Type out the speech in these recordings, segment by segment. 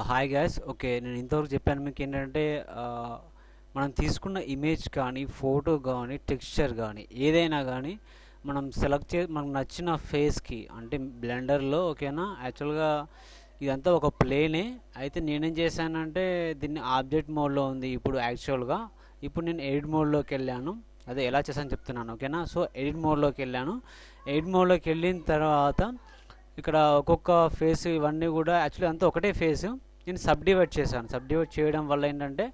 Hi gas. Okay, నేను ఇంతవరకు చెప్పాను మీకు ఏంటంటే మనం తీసుకున్న ఇమేజ్ కానీ ఫోటో కానీ టెక్స్చర్ కానీ ఏదైనా కానీ మనం సెలెక్ట్ మనకు నచ్చిన ఫేస్కి అంటే బ్లెండర్లో ఓకేనా. యాక్చువల్గా ఇదంతా ఒక ప్లేనే. అయితే నేనేం చేశానంటే దీన్ని ఆబ్జెక్ట్ మోడ్లో ఉంది ఇప్పుడు యాక్చువల్గా. ఇప్పుడు నేను ఎడిట్ మోడ్లోకి వెళ్ళాను. అదే ఎలా చేశాను చెప్తున్నాను ఓకేనా. సో ఎడిట్ మోడ్లోకి వెళ్ళాను. ఎడిట్ మోడ్లోకి వెళ్ళిన తర్వాత ఇక్కడ ఒక్కొక్క ఫేస్ ఇవన్నీ కూడా యాక్చువల్లీ అంతా ఒకటే ఫేస్. నేను సబ్ డివైడ్ చేశాను. సబ్ డివైడ్ చేయడం వల్ల ఏంటంటే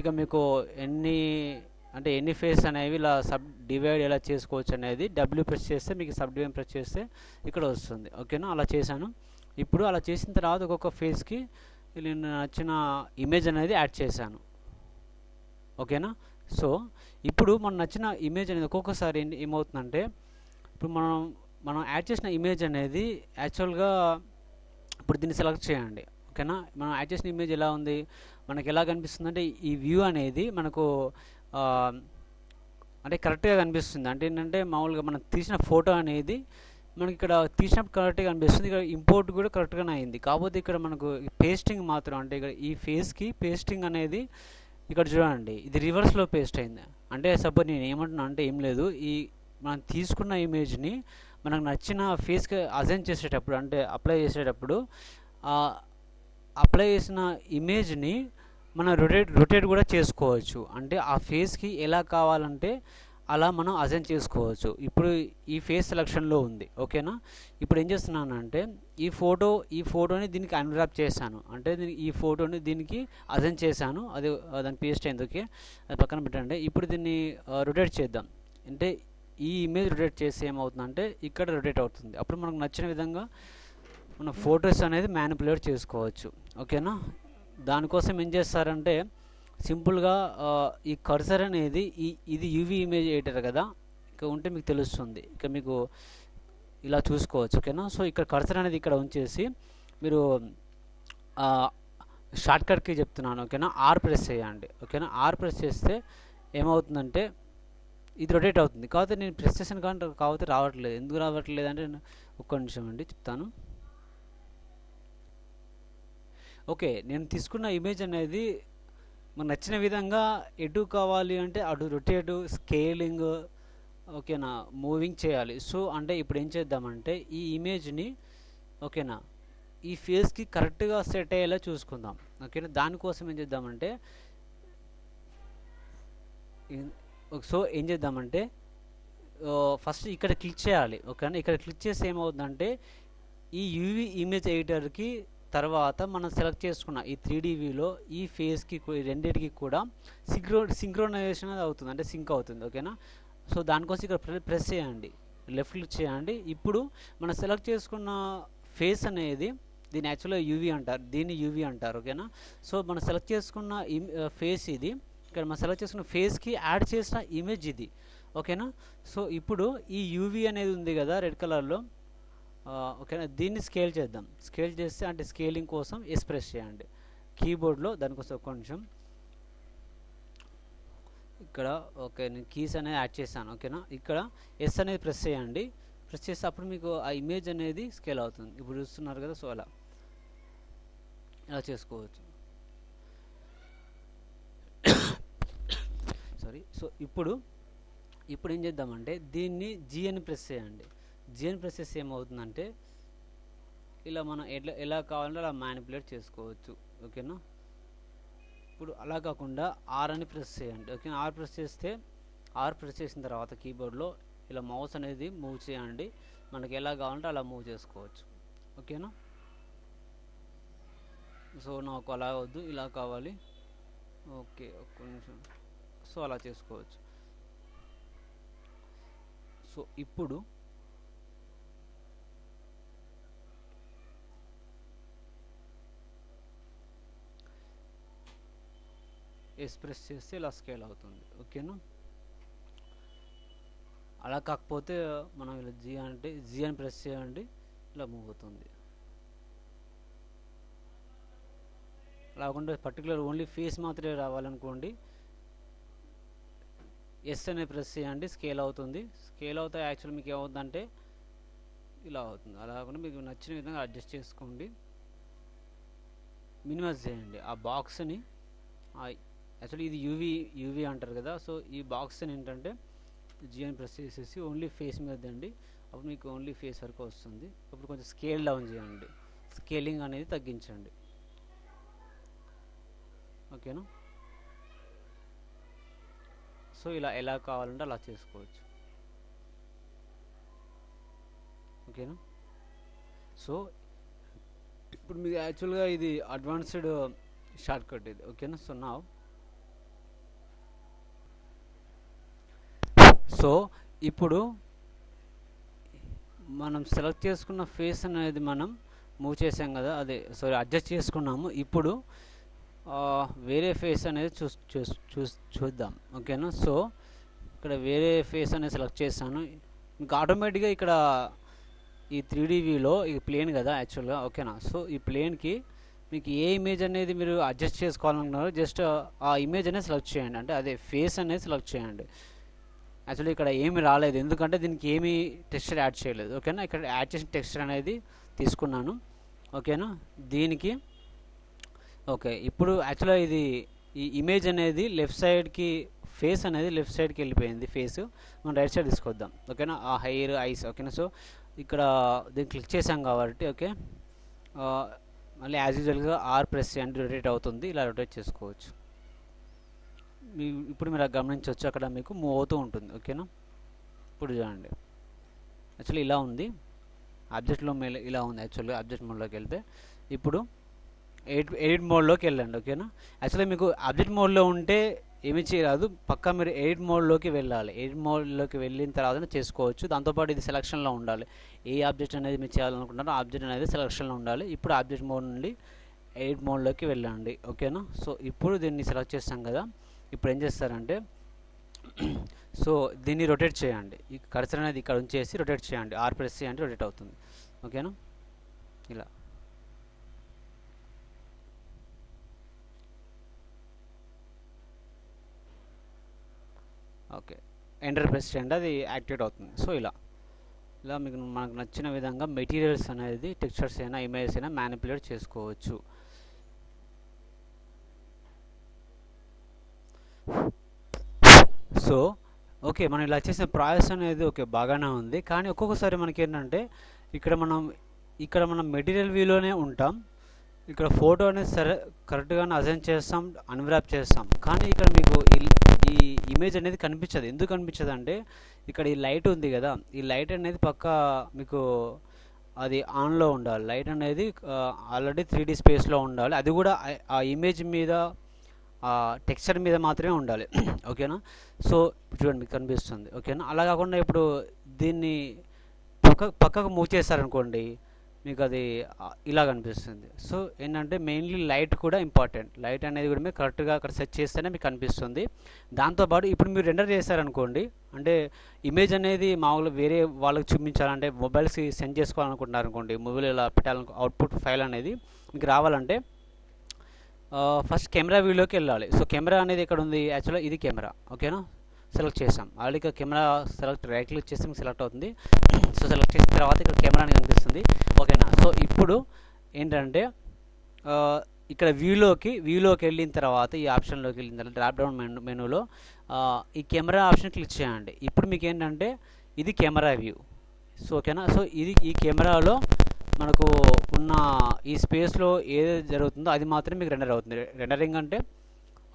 ఇక మీకు ఎన్ని ఫేస్ అనేవి ఇలా సబ్ డివైడ్ ఎలా చేసుకోవచ్చు అనేది డబ్ల్యూ ప్రెస్ చేస్తే మీకు సబ్ డివైడ్ ప్రెస్ చేస్తే ఇక్కడ వస్తుంది ఓకేనా. అలా చేశాను. ఇప్పుడు అలా చేసిన తర్వాత ఒక్కొక్క ఫేస్కి నేను నచ్చిన ఇమేజ్ అనేది యాడ్ చేశాను ఓకేనా. సో ఇప్పుడు మనం నచ్చిన ఇమేజ్ అనేది ఒక్కొక్కసారి ఏమవుతుందంటే ఇప్పుడు మనం యాడ్ చేసిన ఇమేజ్ అనేది యాక్చువల్గా ఇప్పుడు దీన్ని సెలెక్ట్ చేయండి ఓకేనా. మనం యాడ్ చేసిన ఇమేజ్ ఎలా ఉంది, మనకి ఎలా కనిపిస్తుంది అంటే ఈ వ్యూ అనేది మనకు అంటే కరెక్ట్గా కనిపిస్తుంది. అంటే ఏంటంటే మామూలుగా మనం తీసిన ఫోటో అనేది మనకి ఇక్కడ తీసినప్పుడు కరెక్ట్గా కనిపిస్తుంది. ఇక్కడ ఇంపోర్ట్ కూడా కరెక్ట్గానే అయింది. కాకపోతే ఇక్కడ మనకు పేస్టింగ్ మాత్రం అంటే ఇక్కడ ఈ ఫేస్కి పేస్టింగ్ అనేది ఇక్కడ చూడండి ఇది రివర్స్లో పేస్ట్ అయింది. అంటే సపోజ్ నేను ఏమంటున్నా అంటే ఏం లేదు, ఈ మనం తీసుకున్న ఇమేజ్ని మనకు నచ్చిన ఫేస్కి అజైన్ చేసేటప్పుడు అంటే అప్లై చేసేటప్పుడు అప్లై చేసిన ఇమేజ్ని మనం రొటేట్ కూడా చేసుకోవచ్చు. అంటే ఆ ఫేస్కి ఎలా కావాలంటే అలా మనం అజైన్ చేసుకోవచ్చు. ఇప్పుడు ఈ ఫేస్ సెలక్షన్లో ఉంది ఓకేనా. ఇప్పుడు ఏం చేస్తున్నానంటే ఈ ఫోటోని దీనికి అన్రాప్ చేశాను. అంటే ఈ ఫోటోని దీనికి అజైన్ చేశాను. అది దాని పేస్ట్ అయింది ఓకే, అది పక్కన పెట్టండి. ఇప్పుడు దీన్ని రొటేట్ చేద్దాం. అంటే ఈ ఇమేజ్ రొటేట్ చేస్తే ఏమవుతుందంటే ఇక్కడ రొటేట్ అవుతుంది. అప్పుడు మనకు నచ్చిన విధంగా మన ఫొటోస్ అనేది మ్యానిపులేట్ చేసుకోవచ్చు ఓకేనా. దానికోసం ఏం చేస్తారంటే సింపుల్గా ఈ కర్సర్ అనేది ఇది యూవీ ఇమేజ్ ఎడిటర్ కదా, ఇక ఉంటే మీకు తెలుస్తుంది. ఇక మీకు ఇలా చూసుకోవచ్చు ఓకేనా. సో ఇక్కడ కర్సర్ అనేది ఇక్కడ ఉంచేసి మీరు షార్ట్కట్కి చెప్తున్నాను ఓకేనా, ఆర్ ప్రెస్ చేయండి ఓకేనా. ఆర్ ప్రెస్ చేస్తే ఏమవుతుందంటే ఇది రొటేట్ అవుతుంది. కాకపోతే నేను ప్రెస్ చేసాను కానీ కాకపోతే రావట్లేదు. ఎందుకు రావట్లేదు అంటే ఒక్క నిమిషం అండి చెప్తాను. ఓకే, నేను తీసుకున్న ఇమేజ్ అనేది మనకు నచ్చిన విధంగా ఎటు కావాలి అంటే అటు రొటేట్ స్కేలింగ్ ఓకేనా మూవింగ్ చేయాలి. సో అంటే ఇప్పుడు ఏం చేద్దామంటే ఈ ఇమేజ్ని ఓకేనా ఈ ఫేస్కి కరెక్ట్గా సెట్ అయ్యేలా చూసుకుందాం ఓకేనా. దానికోసం ఏం చేద్దామంటే సో ఏం చేద్దామంటే ఫస్ట్ ఇక్కడ క్లిక్ చేయాలి ఓకేనా. ఇక్కడ క్లిక్ చేస్తే ఏమవుతుందంటే ఈ యూవీ ఇమేజ్ ఎడిటర్కి తర్వాత మనం సెలెక్ట్ చేసుకున్న ఈ 3D వ్యూలో ఈ ఫేస్కి రెండింటికి కూడా సింక్రోనైజేషన్ అనేది అవుతుంది, అంటే సింక్ అవుతుంది ఓకేనా. సో దానికోసం ఇక్కడ ప్రెస్ చేయండి, లెఫ్ట్ క్లిక్ చేయండి. ఇప్పుడు మనం సెలెక్ట్ చేసుకున్న ఫేస్ అనేది దీన్ని యాక్చువల్గా యూవీ అంటారు, దీన్ని యూవీ అంటారు ఓకేనా. సో మనం సెలెక్ట్ చేసుకున్న ఫేస్ ఇది, ఇక్కడ మనం సెలెక్ట్ చేసుకున్న ఫేస్కి యాడ్ చేసిన ఇమేజ్ ఇది ఓకేనా. సో ఇప్పుడు ఈ యూవీ అనేది ఉంది కదా రెడ్ కలర్లో ఓకేనా, దీన్ని స్కేల్ చేద్దాం. స్కేల్ చేస్తే అంటే స్కేలింగ్ కోసం ఎస్ ప్రెస్ చేయండి కీబోర్డ్లో. దానికోసం కొంచెం ఇక్కడ ఓకే నేను కీస్ అనేది యాడ్ చేశాను ఓకేనా. ఇక్కడ ఎస్ అనేది ప్రెస్ చేయండి. ప్రెస్ చేస్తే అప్పుడు మీకు ఆ ఇమేజ్ అనేది స్కేల్ అవుతుంది. ఇప్పుడు చూస్తున్నారు కదా, సో అలా చేసుకోవచ్చు. సారీ. సో ఇప్పుడు ఏం చేద్దామంటే దీన్ని జీ అని ప్రెస్ చేయండి. జీఎన్ ప్రెస్ చేస్తే ఏమవుతుందంటే ఇలా మనం ఎలా కావాలంటే అలా మ్యానిపులేట్ చేసుకోవచ్చు ఓకేనా. ఇప్పుడు అలా కాకుండా ఆర్ అని ప్రెస్ చేయండి ఓకేనా. ఆర్ ప్రెస్ చేసిన తర్వాత కీబోర్డ్లో ఇలా మౌస్ అనేది మూవ్ చేయండి. మనకి ఎలా కావాలంటే అలా మూవ్ చేసుకోవచ్చు ఓకేనా. సో నాకు అలా వద్దు, ఇలా కావాలి ఓకే, ఒక్క నిమిషం. సో అలా చేసుకోవచ్చు. సో ఇప్పుడు ఎక్స్ప్రెస్ చేస్తే ఇలా స్కేల్ అవుతుంది ఓకేనా. అలా కాకపోతే మనం ఇలా జీ అని ప్రెస్ చేయండి, ఇలా మూవ్ అవుతుంది. అలా కాకుండా పర్టికులర్ ఓన్లీ ఫేస్ మాత్రమే రావాలనుకోండి ఎస్ అనే ప్రెస్ చేయండి, స్కేల్ అవుతుంది. స్కేల్ అవుతా యాక్చువల్ మీకు ఏమవుతుందంటే ఇలా అవుతుంది. అలా కాకుండా మీకు నచ్చిన విధంగా అడ్జస్ట్ చేసుకోండి. మినిమైజ్ చేయండి ఆ బాక్స్ని. యాక్చువల్లీ ఇది యూవీ అంటారు కదా, సో ఈ బాక్స్ని ఏంటంటే జియోని ప్రెస్ చేసేసి ఓన్లీ ఫేస్ మీద అండి, అప్పుడు మీకు ఓన్లీ ఫేస్ వరకు వస్తుంది. అప్పుడు కొంచెం స్కేల్ డౌన్ చేయండి, స్కేలింగ్ అనేది తగ్గించండి. ఓకేనా? సో ఇలా ఎలా కావాలంటే అలా చేసుకోవచ్చు. ఓకేనా? సో ఇప్పుడు మీకు యాక్చువల్గా ఇది అడ్వాన్స్డ్ షార్ట్ కట్ ఇది. ఓకేనా? సో ఇప్పుడు మనం సెలెక్ట్ చేసుకున్న ఫేస్ అనేది మనం మూవ్ చేసాం కదా, అదే అడ్జస్ట్ చేసుకున్నాము. ఇప్పుడు వేరే ఫేస్ అనేది చూద్దాం. ఓకేనా? సో ఇక్కడ వేరే ఫేస్ అనేది సెలెక్ట్ చేశాను. మీకు ఆటోమేటిక్గా ఇక్కడ ఈ 3D వ్యూలో ఇది ప్లేన్ కదా యాక్చువల్గా. ఓకేనా? సో ఈ ప్లేన్కి మీకు ఏ ఇమేజ్ అనేది మీరు అడ్జస్ట్ చేసుకోవాలనుకున్నారో జస్ట్ ఆ ఇమేజ్ అనేది సెలెక్ట్ చేయండి, అంటే అదే ఫేస్ అనేది సెలెక్ట్ చేయండి. యాక్చువల్లీ ఇక్కడ ఏమి రాలేదు ఎందుకంటే దీనికి ఏమీ టెక్స్చర్ యాడ్ చేయలేదు. ఓకేనా? ఇక్కడ యాడ్ చేసిన టెక్స్చర్ అనేది తీసుకున్నాను. ఓకేనా? దీనికి ఓకే, ఇప్పుడు యాక్చువల్గా ఈ ఇమేజ్ అనేది లెఫ్ట్ సైడ్కి, ఫేస్ అనేది లెఫ్ట్ సైడ్కి వెళ్ళిపోయింది. ఫేస్ మనం రైట్ సైడ్ తీసుకొద్దాం. ఓకేనా? ఆ హెయిర్, ఐస్. ఓకేనా? సో ఇక్కడ దీన్ని క్లిక్ చేసాం కాబట్టి ఓకే, మళ్ళీ యాజ్ యూజువల్గా ఆర్ ప్రెస్ చేయండి, రొటేట్ అవుతుంది. ఇలా రొటేట్ చేసుకోవచ్చు. ఇప్పుడు మీరు గమనించవచ్చు అక్కడ మీకు మూవ్ అవుతూ ఉంటుంది. ఓకేనా? ఇప్పుడు చూడండి, యాక్చువల్లీ ఇలా ఉంది. ఆబ్జెక్ట్లో ఇలా ఉంది. యాక్చువల్గా ఆబ్జెక్ట్ మోడ్లోకి వెళ్తే ఇప్పుడు ఎడిట్ మోడ్లోకి వెళ్ళండి. ఓకేనా? యాక్చువల్లీ మీకు ఆబ్జెక్ట్ మోడ్లో ఉంటే ఏమి చేయరాదు, పక్కా మీరు ఎడిట్ మోడ్లోకి వెళ్ళాలి. ఎడిట్ మోడ్లోకి వెళ్ళిన తర్వాత చేసుకోవచ్చు. దాంతోపాటు ఇది సెలక్షన్లో ఉండాలి. ఏ ఆబ్జెక్ట్ అనేది మీరు చేయాలనుకుంటున్నారో ఆబ్జెక్ట్ అనేది సెలక్షన్లో ఉండాలి. ఇప్పుడు ఆబ్జెక్ట్ మోడ్ నుండి ఎడిట్ మోడ్లోకి వెళ్ళండి. ఓకేనా? సో ఇప్పుడు దీన్ని సెలెక్ట్ చేస్తాం కదా, ఇప్పుడు ఏం చేస్తారంటే సో దీన్ని రొటేట్ చేయండి. ఈ కర్సర్ అనేది ఇక్కడ ఉంచేసి రొటేట్ చేయండి, ఆర్ ప్రెస్ చేయండి, రొటేట్ అవుతుంది. ఓకేనా? ఇలా ఓకే, ఎంటర్ ప్రెస్ చేయండి, అది యాక్టివేట్ అవుతుంది. సో ఇలా మీకు మనకు నచ్చిన విధంగా మెటీరియల్స్ అనేది టెక్స్చర్స్ అయినా ఇమేజెస్ అయినా మ్యానిపులేట్ చేసుకోవచ్చు. సో ఓకే, మనం ఇలా చేసిన ప్రాసెస్ అనేది ఓకే బాగానే ఉంది. కానీ ఒక్కొక్కసారి మనకి ఏంటంటే ఇక్కడ మనం మెటీరియల్ వ్యూలోనే ఉంటాం. ఇక్కడ ఫోటో అనేది సరే కరెక్ట్గానే అసైన్ చేస్తాం, అన్వ్రాప్ చేస్తాం. కానీ ఇక్కడ మీకు ఈ ఇమేజ్ అనేది కనిపించదు. ఎందుకు కనిపించదు అంటే ఇక్కడ ఈ లైట్ ఉంది కదా, ఈ లైట్ అనేది పక్కా మీకు అది ఆన్లో ఉండాలి. లైట్ అనేది ఆల్రెడీ 3D స్పేస్లో ఉండాలి. అది కూడా ఆ ఇమేజ్ మీద, టెక్స్చర్ మీద మాత్రమే ఉండాలి. ఓకేనా? సో చూడండి మీకు కనిపిస్తుంది. ఓకేనా? అలా కాకుండా ఇప్పుడు దీన్ని పక్కకు మూవ్ చేస్తారనుకోండి, మీకు అది ఇలా కనిపిస్తుంది. సో ఏంటంటే మెయిన్లీ లైట్ కూడా ఇంపార్టెంట్. లైట్ అనేది కూడా మీరు కరెక్ట్గా అక్కడ సెట్ చేస్తేనే మీకు కనిపిస్తుంది. దాంతోపాటు ఇప్పుడు మీరు రెండర్ చేస్తారనుకోండి, అంటే ఇమేజ్ అనేది మామూలుగా వేరే వాళ్ళకి చూపించాలంటే మొబైల్స్కి సెండ్ చేసుకోవాలనుకుంటున్నారు అనుకోండి, మొబైల్ ఇలా పెట్టాలను అవుట్పుట్ ఫైల్ అనేది మీకు రావాలంటే ఫస్ట్ కెమెరా వ్యూలోకి వెళ్ళాలి. సో కెమెరా అనేది ఎక్కడ ఉంది? యాక్చువల్గా ఇది కెమెరా. ఓకేనా? సెలెక్ట్ చేసాం ఆల్రెడీ. ఇక్కడ కెమెరా రైట్ క్లిక్ చేస్తే మీకు సెలెక్ట్ అవుతుంది. సో సెలెక్ట్ చేసిన తర్వాత ఇక్కడ కెమెరా అనేది కనిపిస్తుంది. ఓకేనా? సో ఇప్పుడు ఏంటంటే ఇక్కడ వ్యూలోకి వెళ్ళిన తర్వాత ఈ ఆప్షన్లోకి వెళ్ళిన తర్వాత డ్రాప్ డౌన్ మెనూలో ఈ కెమెరా ఆప్షన్ క్లిక్ చేయండి. ఇప్పుడు మీకు ఏంటంటే ఇది కెమెరా వ్యూ. సో ఓకేనా? సో ఈ కెమెరాలో మనకు ఉన్న ఈ స్పేస్లో ఏది జరుగుతుందో అది మాత్రమే మీకు రెండర్ అవుతుంది. రెండరింగ్ అంటే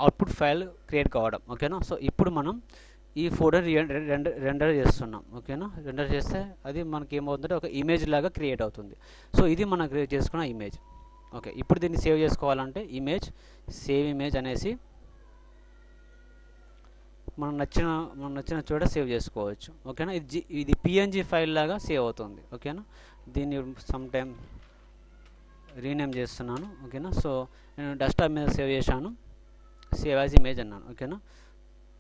అవుట్పుట్ ఫైల్ క్రియేట్ కావడం. ఓకేనా? సో ఇప్పుడు మనం ఈ ఫోటోని రెండర్ చేస్తున్నాం. ఓకేనా? రెండర్ చేస్తే అది మనకి ఏమవుతుందంటే ఒక ఇమేజ్ లాగా క్రియేట్ అవుతుంది. సో ఇది మనం క్రియేట్ చేసుకున్న ఇమేజ్. ఓకే, ఇప్పుడు దీన్ని సేవ్ చేసుకోవాలంటే సేవ్ ఇమేజ్ అనేసి మనం నచ్చిన చోట సేవ్ చేసుకోవచ్చు. ఓకేనా? ఇది PNG ఫైల్ లాగా సేవ్ అవుతుంది. ఓకేనా? దీన్ని సమ్ టైమ్ రీనేమ్ చేస్తున్నాను. ఓకేనా? సో నేను డెస్క్టాప్ మీద సేవ్ చేశాను, సేవ్ యాజ్ ఇమేజ్ అన్నాను. ఓకేనా?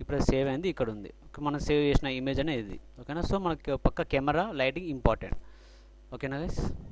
ఇప్పుడు సేవ్ అయింది, ఇక్కడ ఉంది. మనం సేవ్ చేసిన ఇమేజ్ అనేది ఇది. ఓకేనా? సో మనకి పక్క కెమెరా లైటింగ్ ఇంపార్టెంట్. ఓకేనా గైస్?